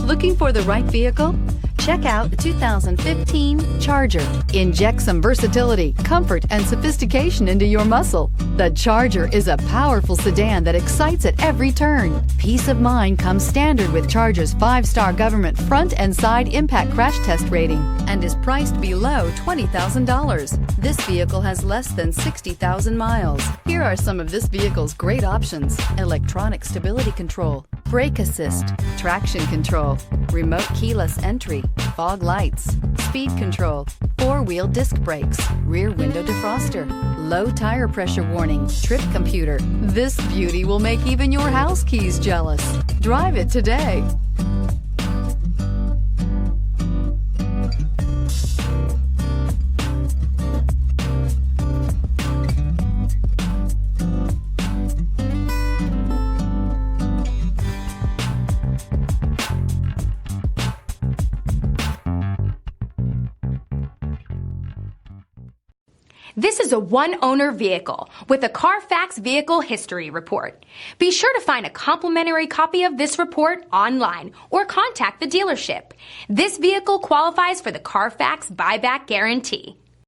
Looking for the right vehicle? Check out the 2015 Charger. Inject some versatility, comfort, and sophistication into your muscle. The Charger is a powerful sedan that excites at every turn. Peace of mind comes standard with Charger's 5-star government front and side impact crash test rating and is priced below $20,000. This vehicle has less than 60,000 miles. Here are some of this vehicle's great options: electronic stability control, brake assist, traction control, remote keyless entry, fog lights, speed control, 4-wheel disc brakes, rear window defroster, low tire pressure warning, trip computer. This beauty will make even your house keys jealous. Drive it today. This is a one-owner vehicle with a Carfax Vehicle History Report. Be sure to find a complimentary copy of this report online or contact the dealership. This vehicle qualifies for the Carfax Buyback Guarantee.